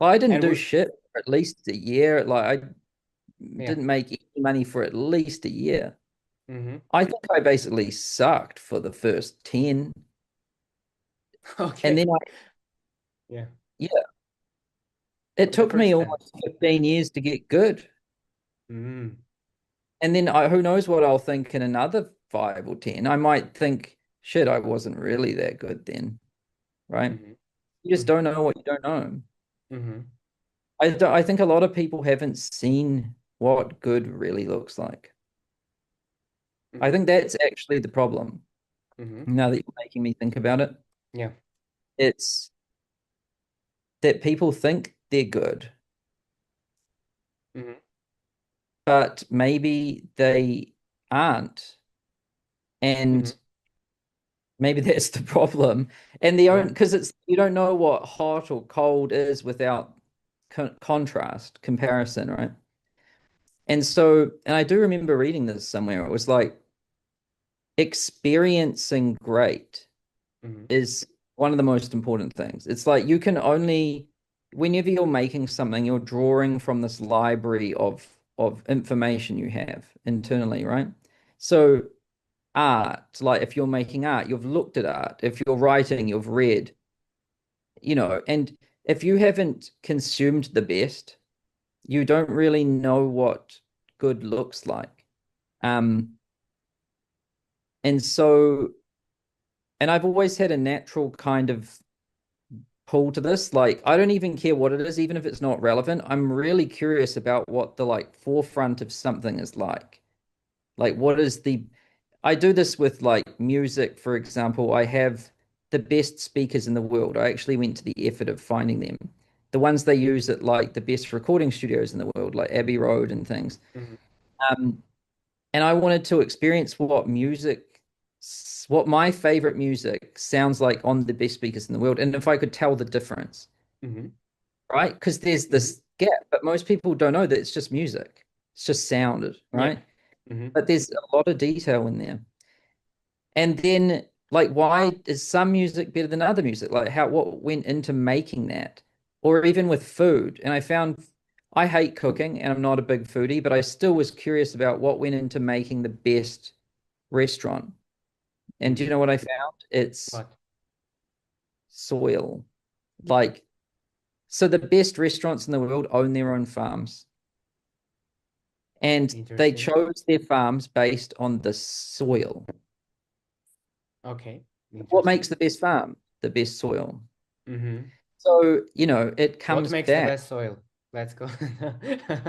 I didn't And do shit for at least a year. Like I yeah. didn't make any money for at least a year. Mm-hmm. I think I basically sucked for the first 10. And Okay. then Yeah. yeah, it For the took me first 10. almost 15 years to get good. Mm-hmm. And then who knows what I'll think in another 5 or 10. I might think, shit, I wasn't really that good then, right? Mm-hmm. You just don't know what you don't know. Mm-hmm. I think a lot of people haven't seen what good really looks like. I Mm-hmm. think that's actually the problem. Mm-hmm. Now that you're making me think about it, Yeah. it's that people think they're good, Mm-hmm. but maybe they aren't. Mm-hmm. And maybe that's the problem. And the Yeah. only because it's you don't know what hot or cold is without contrast, comparison, right? And so, and I do remember reading this somewhere. It was like experiencing great Mm-hmm. is one of the most important things. It's like you can only, whenever you're making something, you're drawing from this library of information you have internally, right? So art, like if you're making art, you've looked at art. If you're writing, you've read, and if you haven't consumed the best, you don't really know what good looks like. Um, and so, and I've always had a natural kind of pull to this. Like, I don't even care what it is, even if it's not relevant. I'm really curious about what the like forefront of something is like. Like, what is the, I do this with like music, for example. I have the best speakers in the world. I actually went to the effort of finding them. The ones they use at like the best recording studios in the world, like Abbey Road and things. Mm-hmm. Um, and I wanted to experience what my favorite music sounds like on the best speakers in the world, and if I could tell the difference, Mm-hmm. right? Because there's Mm-hmm. this gap, but most people don't know that it's just music, it's just sound, Yeah. right? Mm-hmm. But there's a lot of detail in there. And then, like, why is some music better than other music? Like, what went into making that? Or even with food. And I found I hate cooking and I'm not a big foodie, but I still was curious about what went into making the best restaurant. And do Mm-hmm. you know what I found? It's What? soil. Like, so the best restaurants in the world own their own farms. And they Interesting. chose their farms based on the soil. Okay. What Interesting. makes the best farm? The best soil. Mm-hmm. So, it What comes makes the back. best soil? Let's go.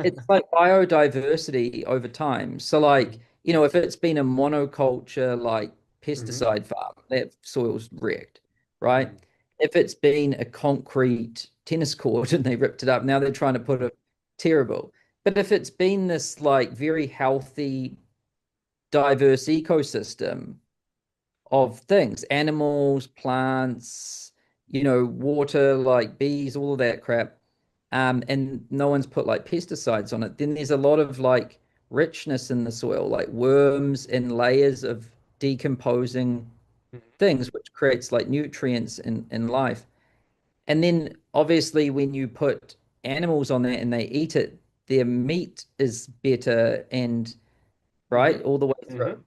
It's like biodiversity over time. So, like, Mm-hmm. if it's been a monoculture, like Mm-hmm. pesticide farm, that soil's wrecked, right? If it's been a concrete tennis court and they ripped it up, now they're trying to put a terrible. But if it's been this like very healthy, diverse ecosystem of things, animals, plants, water, like bees, all of that crap, and no one's put like pesticides on it, then there's a lot of like richness in the soil, like worms and layers of decomposing Mm-hmm. things, which creates like nutrients in life. And then obviously when you put animals on there and they eat it, their meat is better and right all the way Mm-hmm. through.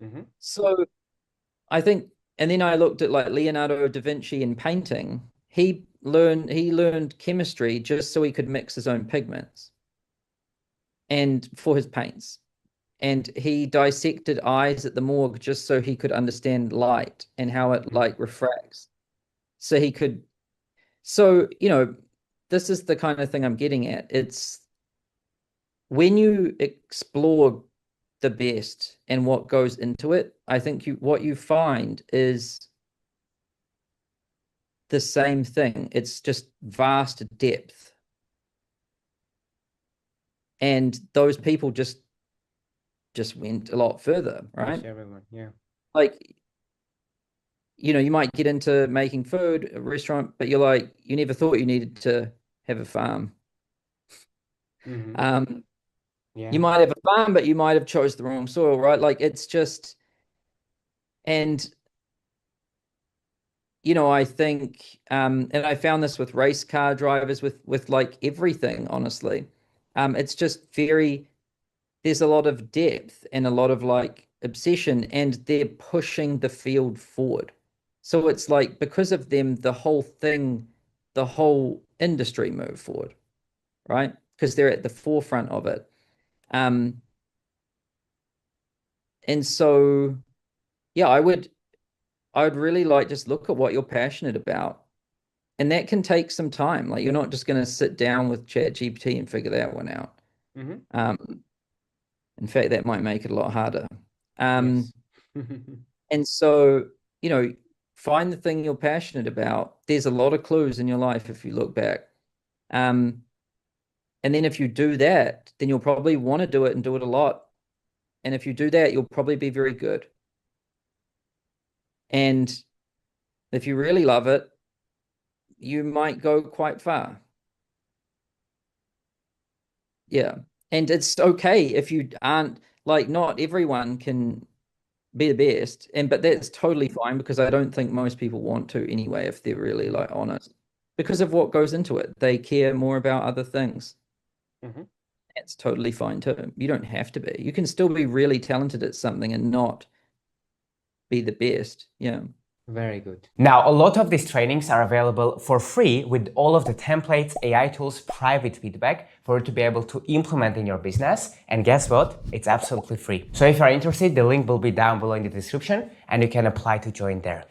Mm-hmm. So I think, and then I looked at like Leonardo da Vinci in painting. He learned chemistry just so he could mix his own pigments and for his paints. And he dissected eyes at the morgue just so he could understand light and how it Mm-hmm. like refracts. So he could, so, this is the kind of thing I'm getting at. It's when you explore the best and what goes into it, I think what you find is the same thing. It's just vast depth. And those people just went a lot further, Push right? everyone. Yeah. Like, you might get into making food, a restaurant, but you're like, you never thought you needed to have a farm. Mm-hmm. Um, you Yeah. might have a farm, but you might have chose the wrong soil, right? Like it's just, and I think, and I found this with race car drivers, with like everything, honestly. It's just there's a lot of depth and a lot of like obsession, and they're pushing the field forward. So it's like because of them, the whole industry moved forward, right? Because they're at the forefront of it. Um, and so yeah, I would really like just look at what you're passionate about. And that can take some time. Like you're not just going to sit down with ChatGPT and figure that one out. Mm-hmm. In fact, that might make it a lot harder. Yes. And so, you know, find the thing you're passionate about. There's a lot of clues in your life if you look back. Um, and then if you do that, then you'll probably want to do it and do it a lot. And if you do that, you'll probably be very good. And if you really love it, you might go quite far. Yeah. And it's okay if you aren't like not everyone can be the best. But that's totally fine because I don't think most people want to anyway, if they're really like honest. Because of what goes into it. They care more about other things. Mm-hmm. That's totally fine too. You don't have to be. You can still be really talented at something and not be the best. Yeah. Very good. Now, a lot of these trainings are available for free with all of the templates, AI tools, private feedback for you to be able to implement in your business. And guess what? It's absolutely free. So if you're interested, the link will be down below in the description and you can apply to join there.